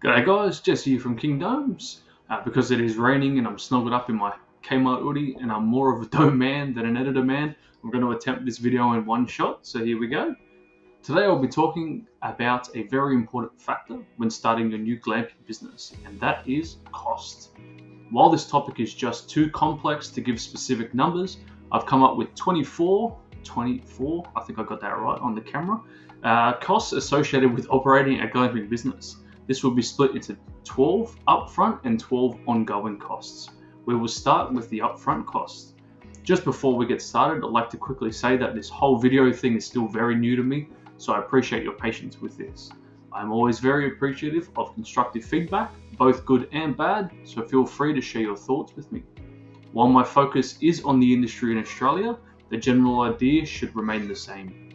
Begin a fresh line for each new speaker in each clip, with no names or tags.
G'day guys, Jesse here from Kingdoms. Because it is raining and I'm snuggled up in my Kmart hoodie and I'm more of a dome man than an editor man, I'm going to attempt this video in one shot, so here we go. Today I'll be talking about a very important factor when starting your new glamping business, and that is cost. While this topic is just too complex to give specific numbers, I've come up with 24, I think I got that right on the camera, costs associated with operating a glamping business. This will be split into 12 upfront and 12 ongoing costs. We will start with the upfront costs. Just before we get started, I'd like to quickly say that this whole video thing is still very new to me, so I appreciate your patience with this. I'm always very appreciative of constructive feedback, both good and bad, so feel free to share your thoughts with me. While my focus is on the industry in Australia, the general idea should remain the same.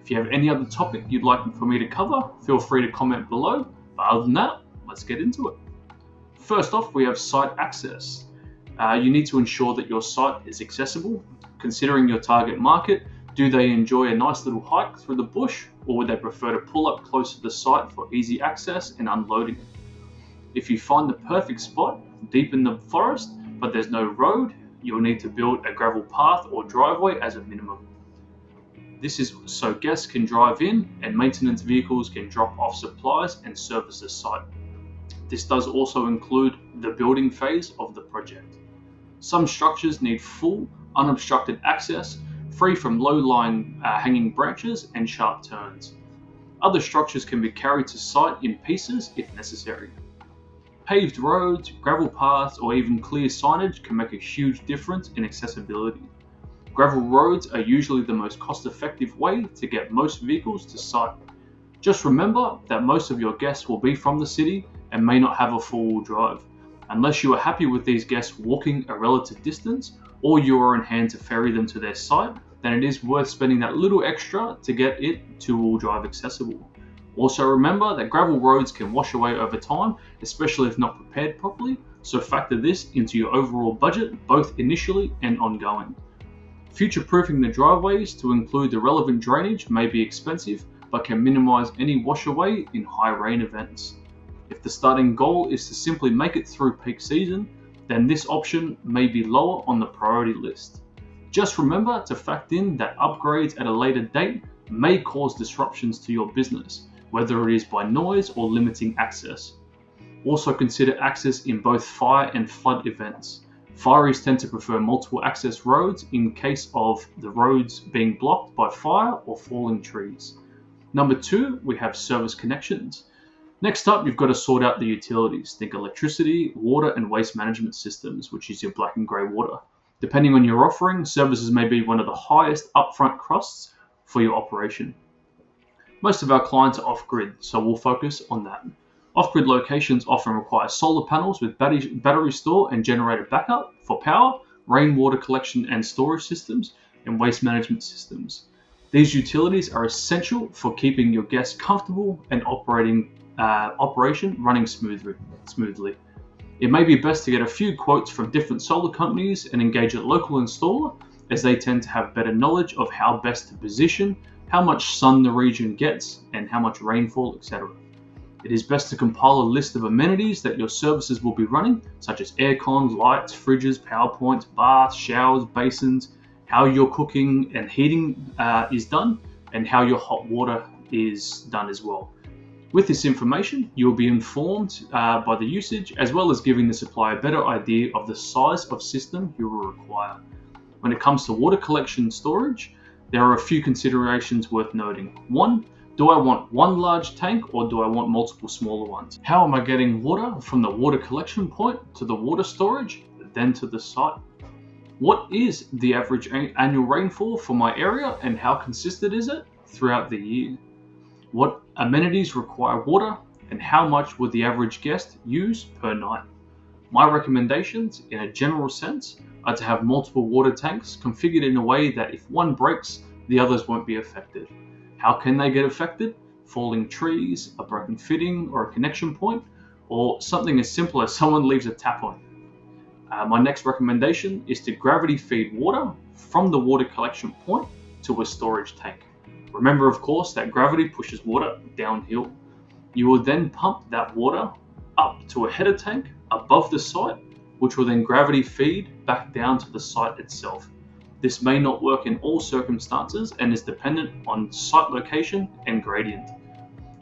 If you have any other topic you'd like for me to cover, feel free to comment below. But other than that, let's get into it. First off, we have site access. You need to ensure that your site is accessible. Considering your target market, do they enjoy a nice little hike through the bush, or would they prefer to pull up close to the site for easy access and unloading? If you find the perfect spot deep in the forest, but there's no road, you'll need to build a gravel path or driveway as a minimum. This is so guests can drive in and maintenance vehicles can drop off supplies and service the site. This does also include the building phase of the project. Some structures need full, unobstructed access, free from low-lying hanging branches and sharp turns. Other structures can be carried to site in pieces if necessary. Paved roads, gravel paths, or even clear signage can make a huge difference in accessibility. Gravel roads are usually the most cost-effective way to get most vehicles to site. Just remember that most of your guests will be from the city and may not have a four-wheel drive. Unless you are happy with these guests walking a relative distance, or you are in hand to ferry them to their site, then it is worth spending that little extra to get it two-wheel drive accessible. Also remember that gravel roads can wash away over time, especially if not prepared properly, so factor this into your overall budget, both initially and ongoing. Future-proofing the driveways to include the relevant drainage may be expensive, but can minimize any wash-away in high rain events. If the starting goal is to simply make it through peak season, then this option may be lower on the priority list. Just remember to factor in that upgrades at a later date may cause disruptions to your business, whether it is by noise or limiting access. Also consider access in both fire and flood events. Fireys tend to prefer multiple access roads in case of the roads being blocked by fire or falling trees. Number 2, we have service connections. Next up, you've got to sort out the utilities. Think electricity, water, and waste management systems, which is your black and grey water. Depending on your offering, services may be one of the highest upfront costs for your operation. Most of our clients are off-grid, so we'll focus on that. Off-grid locations often require solar panels with battery store and generator backup for power, rainwater collection and storage systems, and waste management systems. These utilities are essential for keeping your guests comfortable and operation running smoothly. It may be best to get a few quotes from different solar companies and engage a local installer, as they tend to have better knowledge of how best to position, how much sun the region gets, and how much rainfall, etc. It is best to compile a list of amenities that your services will be running, such as aircons, lights, fridges, power points, baths, showers, basins, how your cooking and heating is done, and how your hot water is done as well. With this information, you will be informed by the usage, as well as giving the supplier a better idea of the size of system you will require. When it comes to water collection storage, there are a few considerations worth noting. 1, do I want one large tank or do I want multiple smaller ones? How am I getting water from the water collection point to the water storage, then to the site? What is the average annual rainfall for my area and how consistent is it throughout the year? What amenities require water and how much would the average guest use per night? My recommendations, in a general sense, are to have multiple water tanks configured in a way that if one breaks, the others won't be affected. How can they get affected? Falling trees, a broken fitting or a connection point, or something as simple as someone leaves a tap on. My next recommendation is to gravity feed water from the water collection point to a storage tank. Remember, of course, that gravity pushes water downhill. You will then pump that water up to a header tank above the site, which will then gravity feed back down to the site itself. This may not work in all circumstances and is dependent on site location and gradient.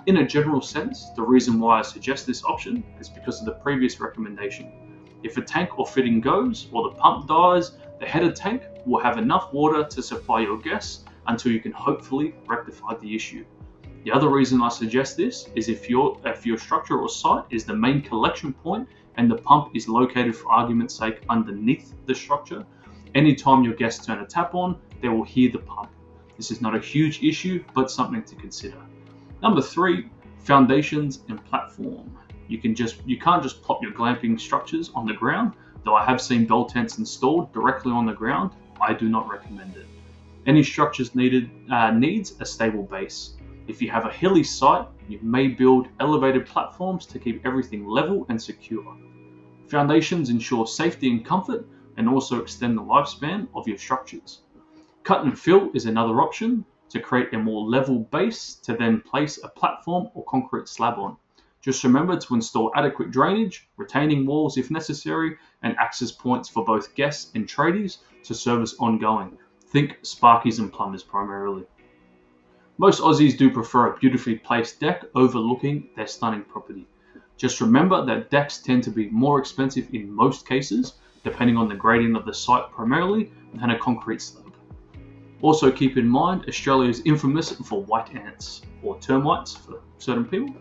In a general sense, the reason why I suggest this option is because of the previous recommendation. If a tank or fitting goes or the pump dies, the header tank will have enough water to supply your guests until you can hopefully rectify the issue. The other reason I suggest this is if your structure or site is the main collection point and the pump is located, for argument's sake, underneath the structure, anytime your guests turn a tap on, they will hear the pump. This is not a huge issue, but something to consider. Number 3, foundations and platform. You can't just plop your glamping structures on the ground. Though I have seen bell tents installed directly on the ground, I do not recommend it. Any structures needs a stable base. If you have a hilly site, you may build elevated platforms to keep everything level and secure. Foundations ensure safety and comfort and also extend the lifespan of your structures. Cut and fill is another option to create a more level base to then place a platform or concrete slab on. Just remember to install adequate drainage, retaining walls if necessary, and access points for both guests and tradies to service ongoing. Think sparkies and plumbers primarily. Most Aussies do prefer a beautifully placed deck overlooking their stunning property. Just remember that decks tend to be more expensive in most cases, depending on the gradient of the site primarily, than a concrete slab. Also keep in mind, Australia is infamous for white ants, or termites for certain people.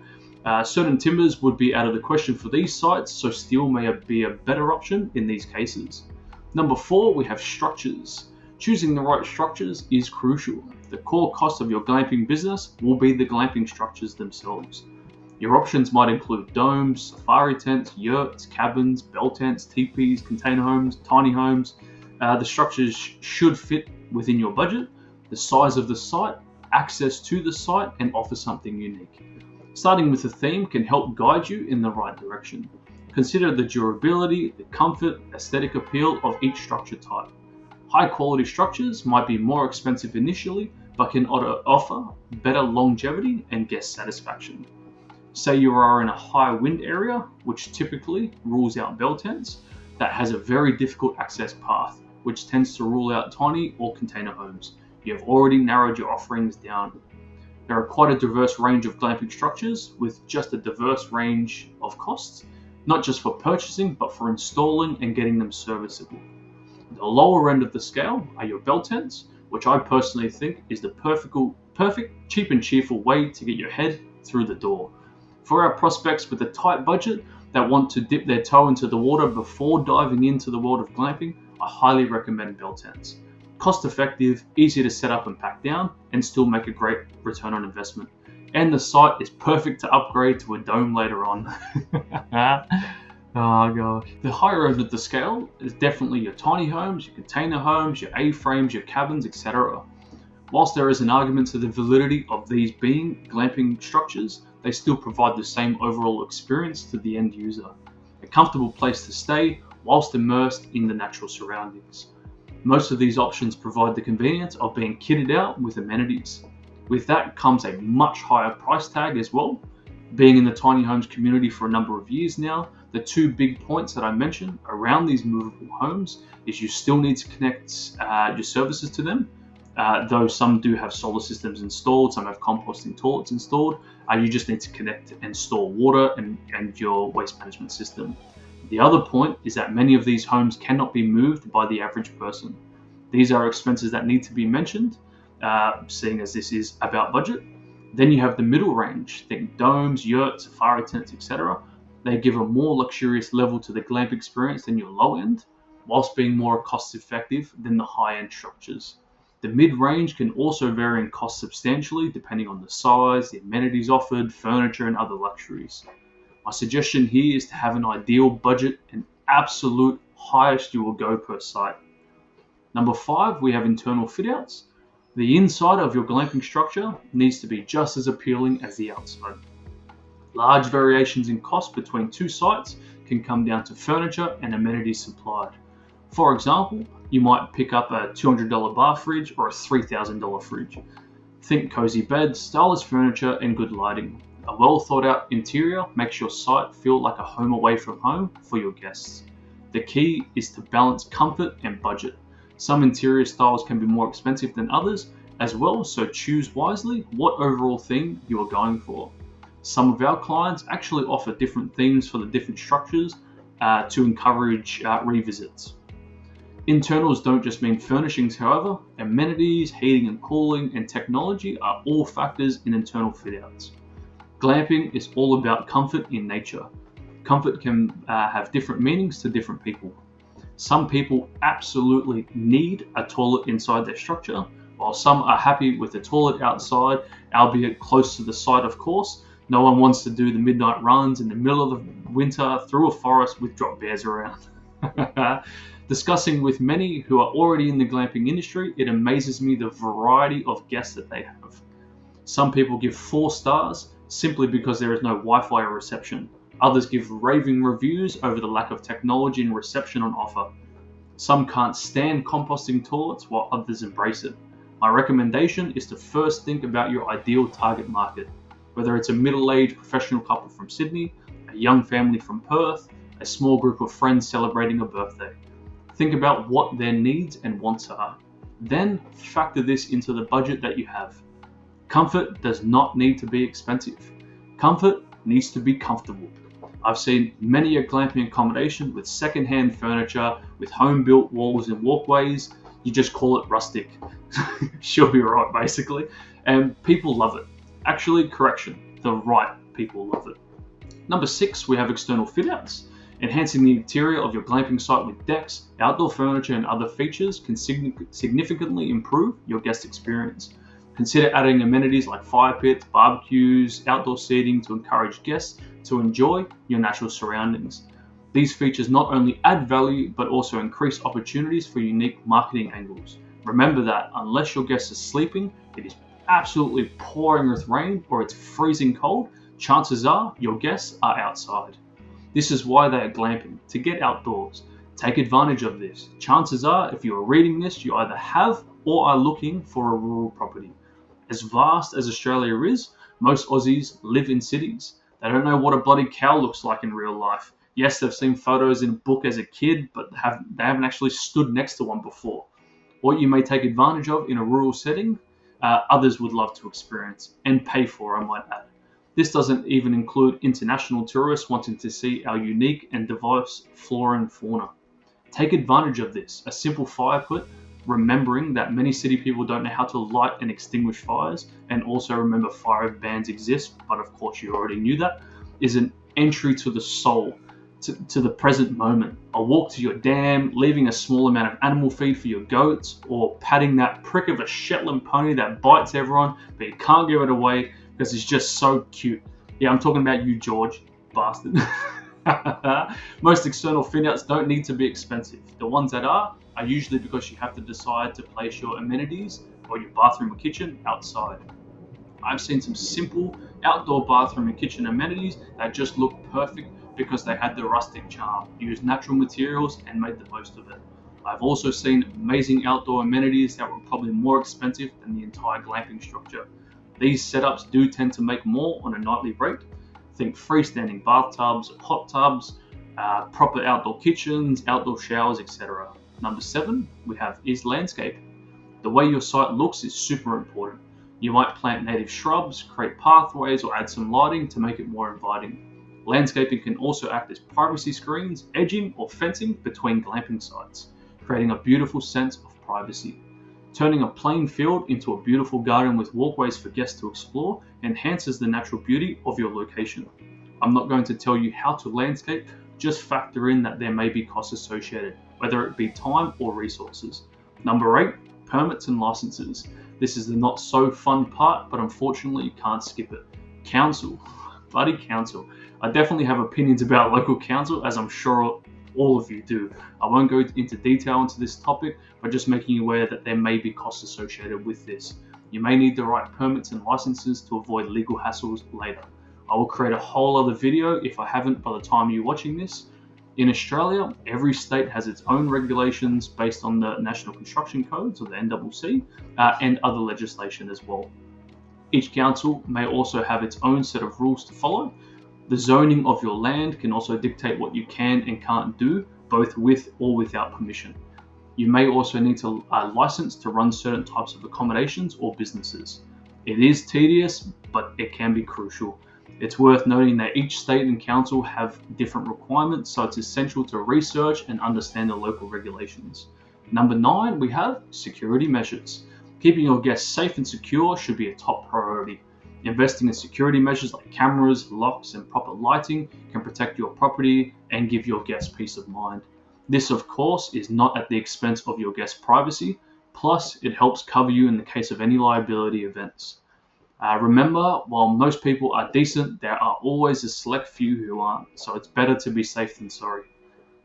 Certain timbers would be out of the question for these sites, so steel may be a better option in these cases. Number 4, we have structures. Choosing the right structures is crucial. The core cost of your glamping business will be the glamping structures themselves. Your options might include domes, safari tents, yurts, cabins, bell tents, teepees, container homes, tiny homes. The structures should fit within your budget, the size of the site, access to the site, and offer something unique. Starting with a theme can help guide you in the right direction. Consider the durability, the comfort, aesthetic appeal of each structure type. High quality structures might be more expensive initially, but can offer better longevity and guest satisfaction. Say you are in a high wind area, which typically rules out bell tents, that has a very difficult access path, which tends to rule out tiny or container homes. You have already narrowed your offerings down. There are quite a diverse range of glamping structures with just a diverse range of costs, not just for purchasing, but for installing and getting them serviceable. The lower end of the scale are your bell tents, which I personally think is the perfect, cheap and cheerful way to get your head through the door. For our prospects with a tight budget that want to dip their toe into the water before diving into the world of glamping, I highly recommend bell tents. Cost effective, easy to set up and pack down, and still make a great return on investment. And the site is perfect to upgrade to a dome later on. Oh gosh. The higher end of the scale is definitely your tiny homes, your container homes, your A-frames, your cabins, etc. Whilst there is an argument to the validity of these being glamping structures, they still provide the same overall experience to the end user. A comfortable place to stay whilst immersed in the natural surroundings. Most of these options provide the convenience of being kitted out with amenities. With that comes a much higher price tag as well. Being in the tiny homes community for a number of years now, the two big points that I mentioned around these movable homes is you still need to connect your services to them. Though some do have solar systems installed, some have composting toilets installed, you just need to connect and store water and your waste management system. The other point is that many of these homes cannot be moved by the average person. These are expenses that need to be mentioned, seeing as this is about budget. Then you have the middle range, think domes, yurts, safari tents, etc. They give a more luxurious level to the glamp experience than your low end, whilst being more cost effective than the high end structures. The mid-range can also vary in cost substantially depending on the size, the amenities offered, furniture and other luxuries. My suggestion here is to have an ideal budget and absolute highest you will go per site. Number 5, we have internal fit-outs. The inside of your glamping structure needs to be just as appealing as the outside. Large variations in cost between two sites can come down to furniture and amenities supplied. For example, you might pick up a $200 bar fridge or a $3,000 fridge. Think cozy beds, stylish furniture and good lighting. A well thought out interior makes your site feel like a home away from home for your guests. The key is to balance comfort and budget. Some interior styles can be more expensive than others as well, so choose wisely what overall theme you are going for. Some of our clients actually offer different themes for the different structures to encourage revisits. Internals don't just mean furnishings, however. Amenities, heating and cooling, and technology are all factors in internal fit-outs. Glamping is all about comfort in nature. Comfort can have different meanings to different people. Some people absolutely need a toilet inside their structure, while some are happy with the toilet outside, albeit close to the site, of course. No one wants to do the midnight runs in the middle of the winter through a forest with drop bears around. Discussing with many who are already in the glamping industry, it amazes me the variety of guests that they have. Some people give 4 stars simply because there is no Wi-Fi or reception. Others give raving reviews over the lack of technology and reception on offer. Some can't stand composting toilets while others embrace it. My recommendation is to first think about your ideal target market, whether it's a middle-aged professional couple from Sydney, a young family from Perth, a small group of friends celebrating a birthday. Think about what their needs and wants are. Then factor this into the budget that you have. Comfort does not need to be expensive. Comfort needs to be comfortable. I've seen many a glamping accommodation with second-hand furniture, with home-built walls and walkways. You just call it rustic. She'll be right, basically. And people love it. Actually, correction, the right people love it. Number 6, we have external fit-outs. Enhancing the interior of your glamping site with decks, outdoor furniture, and other features can significantly improve your guest experience. Consider adding amenities like fire pits, barbecues, outdoor seating to encourage guests to enjoy your natural surroundings. These features not only add value, but also increase opportunities for unique marketing angles. Remember that unless your guest is sleeping, it is absolutely pouring with rain, or it's freezing cold, chances are your guests are outside. This is why they are glamping, to get outdoors. Take advantage of this. Chances are, if you are reading this, you either have or are looking for a rural property. As vast as Australia is, most Aussies live in cities. They don't know what a bloody cow looks like in real life. Yes, they've seen photos in a book as a kid, but they haven't actually stood next to one before. What you may take advantage of in a rural setting, others would love to experience and pay for, I might add. This doesn't even include international tourists wanting to see our unique and diverse flora and fauna. Take advantage of this. A simple fire pit, remembering that many city people don't know how to light and extinguish fires, and also remember fire bans exist, but of course you already knew that, is an entry to the soul, to the present moment. A walk to your dam, leaving a small amount of animal feed for your goats, or patting that prick of a Shetland pony that bites everyone, but you can't give it away because it's just so cute. Yeah, I'm talking about you, George, bastard. Most external fit-outs don't need to be expensive. The ones that are usually because you have to decide to place your amenities or your bathroom or kitchen outside. I've seen some simple outdoor bathroom and kitchen amenities that just look perfect because they had the rustic charm, used natural materials and made the most of it. I've also seen amazing outdoor amenities that were probably more expensive than the entire glamping structure. These setups do tend to make more on a nightly rate. Think freestanding bathtubs, hot tubs, proper outdoor kitchens, outdoor showers, etc. Number 7 we have is landscape. The way your site looks is super important. You might plant native shrubs, create pathways, or add some lighting to make it more inviting. Landscaping can also act as privacy screens, edging, or fencing between glamping sites, creating a beautiful sense of privacy. Turning a plain field into a beautiful garden with walkways for guests to explore enhances the natural beauty of your location. I'm not going to tell you how to landscape, just factor in that there may be costs associated, whether it be time or resources. Number 8, permits and licenses. This is the not so fun part, but unfortunately you can't skip it. Council, bloody council. I definitely have opinions about local council, as I'm sure all of you do. I won't go into detail into this topic, but just making you aware that there may be costs associated with this. You may need the right permits and licenses to avoid legal hassles later. I will create a whole other video if I haven't by the time you're watching this. In Australia, every state has its own regulations based on the National Construction Codes, or the NCC, and other legislation as well. Each council may also have its own set of rules to follow. The zoning of your land can also dictate what you can and can't do, both with or without permission. You may also need a license to run certain types of accommodations or businesses. It is tedious, but it can be crucial. It's worth noting that each state and council have different requirements, so it's essential to research and understand the local regulations. Number 9, we have security measures. Keeping your guests safe and secure should be a top priority. Investing in security measures like cameras, locks, and proper lighting can protect your property and give your guests peace of mind. This, of course, is not at the expense of your guests' privacy, plus it helps cover you in the case of any liability events. Remember, while most people are decent, there are always a select few who aren't, so it's better to be safe than sorry.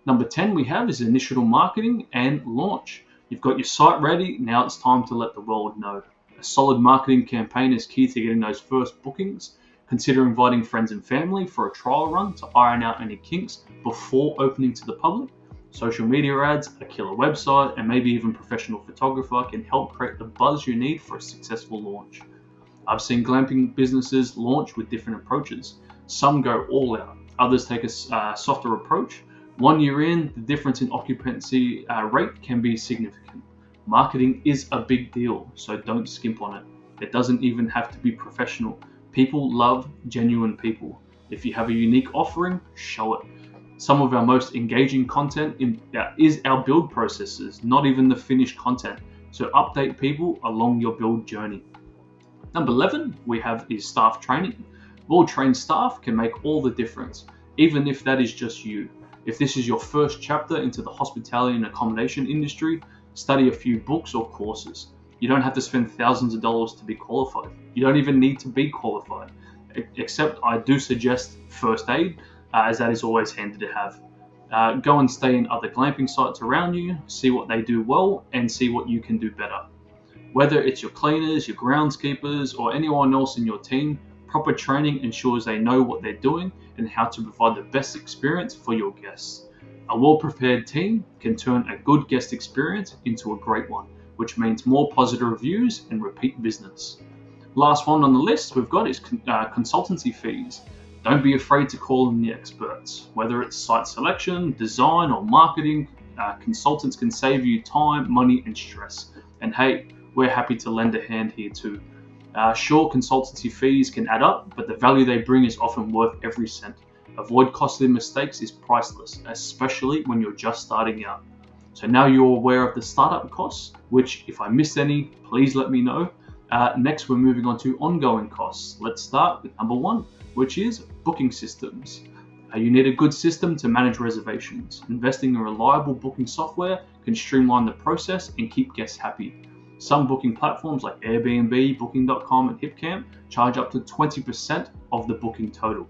Number 10 we have is initial marketing and launch. You've got your site ready, now it's time to let the world know. A solid marketing campaign is key to getting those first bookings. Consider inviting friends and family for a trial run to iron out any kinks before opening to the public. Social media ads, a killer website, and maybe even professional photographer can help create the buzz you need for a successful launch. I've seen glamping businesses launch with different approaches. Some go all out, others take a softer approach. 1 year in, the difference in occupancy rate can be significant. Marketing is a big deal, so don't skimp on it. It doesn't even have to be professional. People love genuine people. If you have a unique offering, show it. Some of our most engaging content is our build processes, not even the finished content. So update people along your build journey. Number 11 we have is staff training. Well-trained staff can make all the difference, even if that is just you. If this is your first chapter into the hospitality and accommodation industry, study a few books or courses. You don't have to spend thousands of dollars to be qualified. You don't even need to be qualified, except I do suggest first aid, as that is always handy to have. Go and stay in other glamping sites around you, see what they do well, and see what you can do better. Whether it's your cleaners, your groundskeepers, or anyone else in your team, proper training ensures they know what they're doing and how to provide the best experience for your guests. A well-prepared team can turn a good guest experience into a great one, which means more positive reviews and repeat business. Last one on the list we've got is consultancy fees. Don't be afraid to call in the experts. Whether it's site selection, design, or marketing, consultants can save you time, money, and stress. And hey, we're happy to lend a hand here too. Sure, consultancy fees can add up, but the value they bring is often worth every cent. Avoid costly mistakes is priceless, especially when you're just starting out. So now you're aware of the startup costs, which if I missed any, please let me know. Next, we're moving on to ongoing costs. Let's start with number 1, which is booking systems. You need a good system to manage reservations. Investing in reliable booking software can streamline the process and keep guests happy. Some booking platforms like Airbnb, Booking.com, and HipCamp charge up to 20% of the booking total.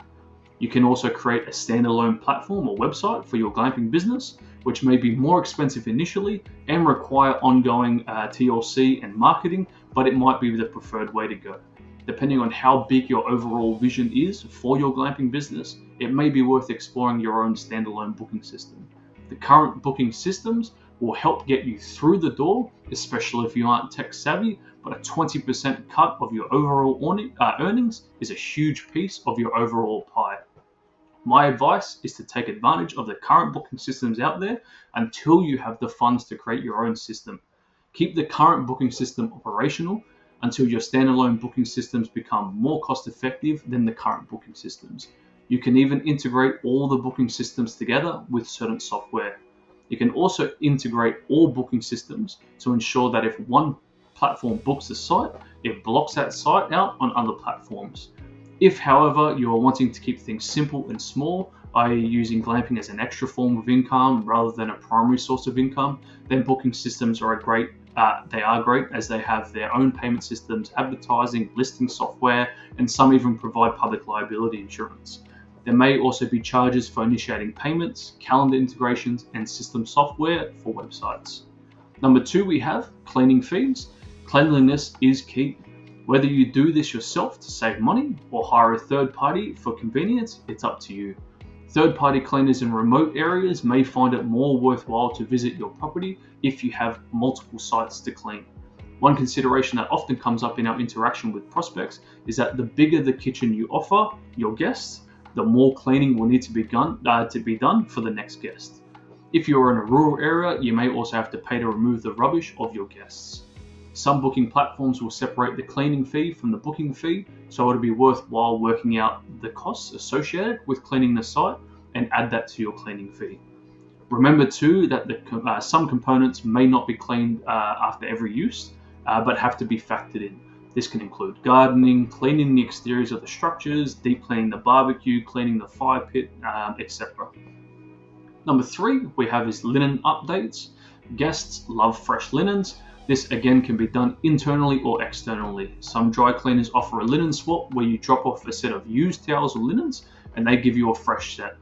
You can also create a standalone platform or website for your glamping business, which may be more expensive initially and require ongoing TLC and marketing, but it might be the preferred way to go. Depending on how big your overall vision is for your glamping business, it may be worth exploring your own standalone booking system. The current booking systems will help get you through the door, especially if you aren't tech savvy, but a 20% cut of your overall earnings is a huge piece of your overall pie. My advice is to take advantage of the current booking systems out there until you have the funds to create your own system. Keep the current booking system operational until your standalone booking systems become more cost effective than the current booking systems. You can even integrate all the booking systems together with certain software. You can also integrate all booking systems to ensure that if one platform books a site, it blocks that site out on other platforms. If, however, you are wanting to keep things simple and small, i.e. using glamping as an extra form of income rather than a primary source of income, then booking systems are great as they have their own payment systems, advertising, listing software, and some even provide public liability insurance. There may also be charges for initiating payments, calendar integrations, and system software for websites. Number 2, we have cleaning fees. Cleanliness is key. Whether you do this yourself to save money or hire a third party for convenience, it's up to you. Third-party cleaners in remote areas may find it more worthwhile to visit your property if you have multiple sites to clean. One consideration that often comes up in our interaction with prospects is that the bigger the kitchen you offer your guests, the more cleaning will need to be done for the next guest. If you're in a rural area, you may also have to pay to remove the rubbish of your guests. Some booking platforms will separate the cleaning fee from the booking fee, so it'll be worthwhile working out the costs associated with cleaning the site and add that to your cleaning fee. Remember too that some components may not be cleaned after every use, but have to be factored in. This can include gardening, cleaning the exteriors of the structures, deep cleaning the barbecue, cleaning the fire pit, etc. Number 3 we have is linen updates. Guests love fresh linens. This again can be done internally or externally. Some dry cleaners offer a linen swap where you drop off a set of used towels or linens and they give you a fresh set.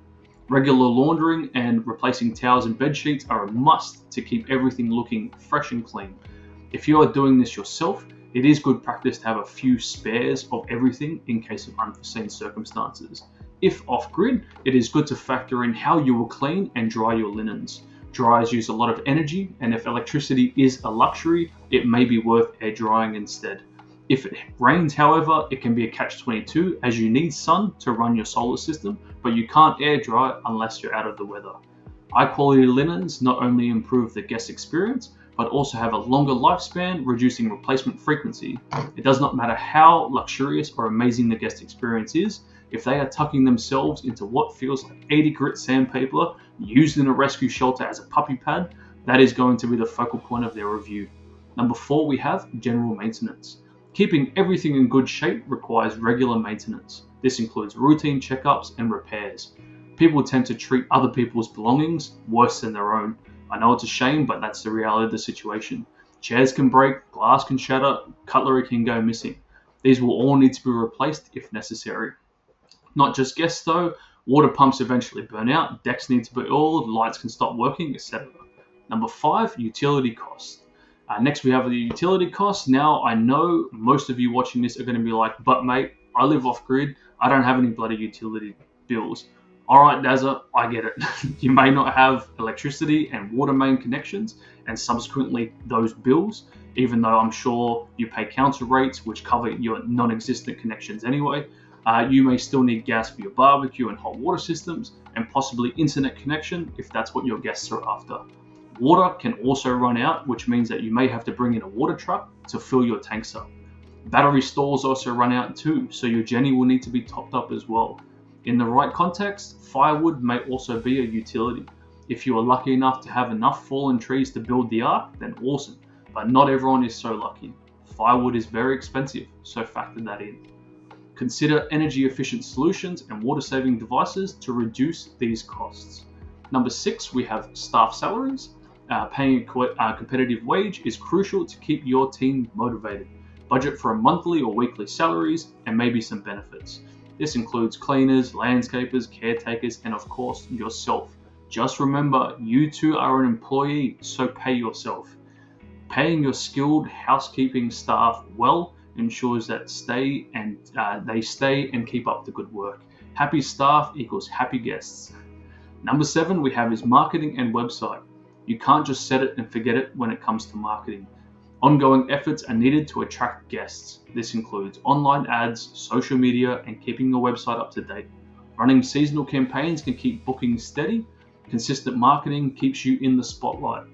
Regular laundering and replacing towels and bed sheets are a must to keep everything looking fresh and clean. If you are doing this yourself, it is good practice to have a few spares of everything in case of unforeseen circumstances. If off-grid, it is good to factor in how you will clean and dry your linens. Dryers use a lot of energy, and if electricity is a luxury, it may be worth air drying instead. If it rains, however, it can be a catch-22 as you need sun to run your solar system, but you can't air dry unless you're out of the weather. High-quality linens not only improve the guest experience, but also have a longer lifespan, reducing replacement frequency. It does not matter how luxurious or amazing the guest experience is, if they are tucking themselves into what feels like 80 grit sandpaper used in a rescue shelter as a puppy pad, that is going to be the focal point of their review. Number 4, we have general maintenance. Keeping everything in good shape requires regular maintenance. This includes routine checkups and repairs. People tend to treat other people's belongings worse than their own. I know it's a shame, but that's the reality of the situation. Chairs can break, glass can shatter, cutlery can go missing. These will all need to be replaced if necessary. Not just guests though, water pumps eventually burn out, decks need to be oiled, lights can stop working, etc. Number 5, utility costs. Next we have the utility costs. Now I know most of you watching this are going to be like, but mate, I live off grid, I don't have any bloody utility bills. Alright Dazza, I get it. You may not have electricity and water main connections and subsequently those bills, even though I'm sure you pay council rates which cover your non-existent connections anyway. You may still need gas for your barbecue and hot water systems and possibly internet connection if that's what your guests are after. Water can also run out, which means that you may have to bring in a water truck to fill your tanks up. Battery stalls also run out too, so your Jenny will need to be topped up as well. In the right context, firewood may also be a utility. If you are lucky enough to have enough fallen trees to build the ark, then awesome, but not everyone is so lucky. Firewood is very expensive, so factor that in. Consider energy efficient solutions and water saving devices to reduce these costs. Number 6, we have staff salaries. Paying a competitive wage is crucial to keep your team motivated. Budget for a monthly or weekly salaries and maybe some benefits. This includes cleaners, landscapers, caretakers, and of course yourself. Just remember, you too are an employee, so pay yourself. Paying your skilled housekeeping staff well ensures that they stay and keep up the good work. Happy staff equals happy guests. Number 7 we have is marketing and website. You can't just set it and forget it when it comes to marketing. Ongoing efforts are needed to attract guests. This includes online ads, social media, and keeping your website up to date. Running seasonal campaigns can keep bookings steady. Consistent marketing keeps you in the spotlight.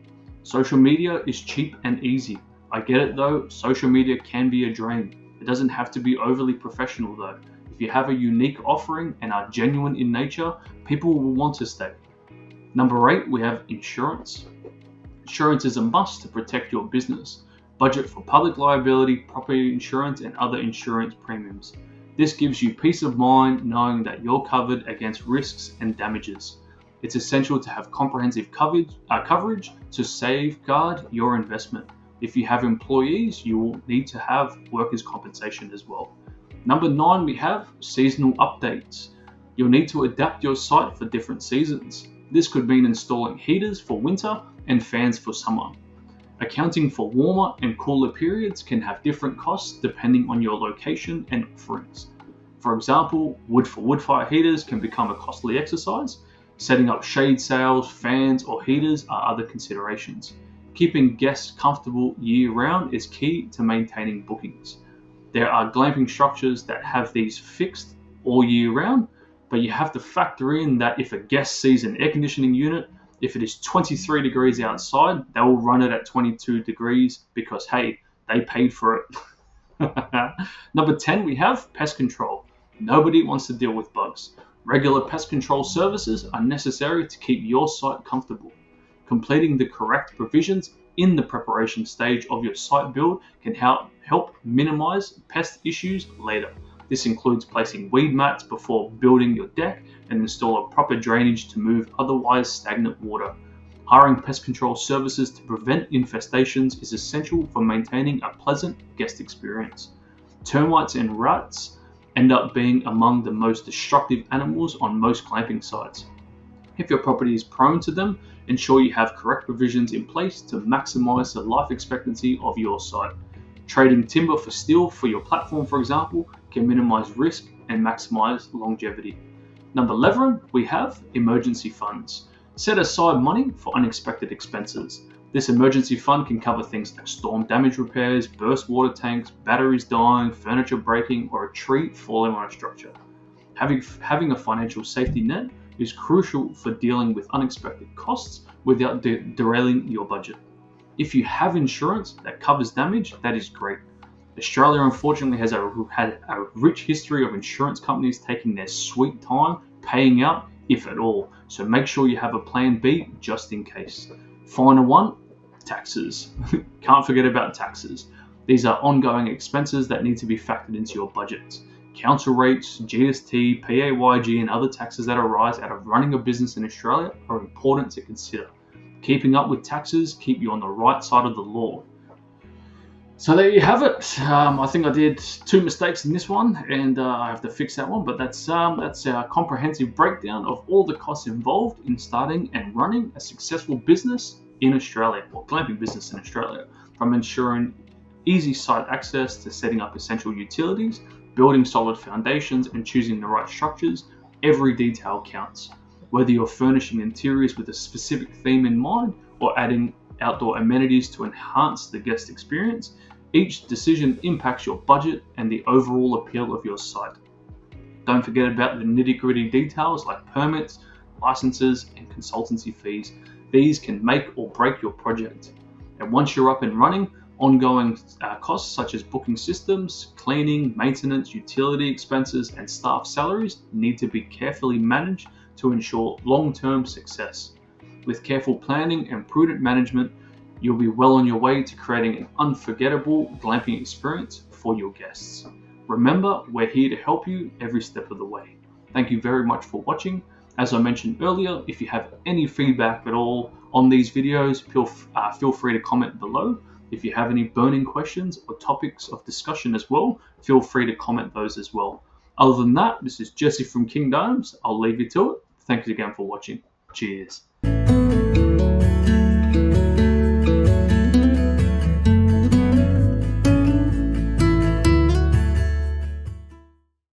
Social media is cheap and easy. I get it though, social media can be a drain. It doesn't have to be overly professional though. If you have a unique offering and are genuine in nature, people will want to stay. Number 8, we have insurance. Insurance is a must to protect your business. Budget for public liability, property insurance, and other insurance premiums. This gives you peace of mind knowing that you're covered against risks and damages. It's essential to have comprehensive coverage to safeguard your investment. If you have employees, you will need to have workers' compensation as well. Number 9, we have seasonal updates. You'll need to adapt your site for different seasons. This could mean installing heaters for winter and fans for summer. Accounting for warmer and cooler periods can have different costs depending on your location and offerings. For example, wood for wood fire heaters can become a costly exercise. Setting up shade sails, fans, or heaters are other considerations. Keeping guests comfortable year-round is key to maintaining bookings. There are glamping structures that have these fixed all year round, but you have to factor in that if a guest sees an air conditioning unit, if it is 23 degrees outside, they will run it at 22 degrees because, hey, they paid for it. Number 10, we have pest control. Nobody wants to deal with bugs. Regular pest control services are necessary to keep your site comfortable. Completing the correct provisions in the preparation stage of your site build can help minimize pest issues later. This includes placing weed mats before building your deck and install a proper drainage to move otherwise stagnant water. Hiring pest control services to prevent infestations is essential for maintaining a pleasant guest experience. Termites and rats end up being among the most destructive animals on most glamping sites. If your property is prone to them, ensure you have correct provisions in place to maximize the life expectancy of your site. Trading timber for steel for your platform, for example, can minimize risk and maximize longevity. Number 11, we have emergency funds. Set aside money for unexpected expenses. This emergency fund can cover things like storm damage repairs, burst water tanks, batteries dying, furniture breaking, or a tree falling on a structure. Having a financial safety net is crucial for dealing with unexpected costs without derailing your budget. If you have insurance that covers damage, that is great. Australia unfortunately has had a rich history of insurance companies taking their sweet time paying out, if at all, so make sure you have a plan B just in case. Final one, taxes. Can't forget about taxes. These are ongoing expenses that need to be factored into your budget. Council rates, GST, PAYG, and other taxes that arise out of running a business in Australia are important to consider. Keeping up with taxes keep you on the right side of the law. So there you have it. I think I did 2 mistakes in this one, and I have to fix that one. But that's a comprehensive breakdown of all the costs involved in starting and running a successful business in Australia, or glamping business in Australia, from ensuring easy site access to setting up essential utilities, building solid foundations, and choosing the right structures. Every detail counts. Whether you're furnishing interiors with a specific theme in mind or adding outdoor amenities to enhance the guest experience, each decision impacts your budget and the overall appeal of your site. Don't forget about the nitty-gritty details like permits, licenses, and consultancy fees. These can make or break your project. And once you're up and running, ongoing costs such as booking systems, cleaning, maintenance, utility expenses, and staff salaries need to be carefully managed to ensure long-term success. With careful planning and prudent management, you'll be well on your way to creating an unforgettable glamping experience for your guests. Remember, we're here to help you every step of the way. Thank you very much for watching. As I mentioned earlier, if you have any feedback at all on these videos, feel free to comment below. If you have any burning questions or topics of discussion as well, feel free to comment those as well. Other than that, this is Jesse from King Domes. I'll leave you to it. Thanks again for watching. Cheers.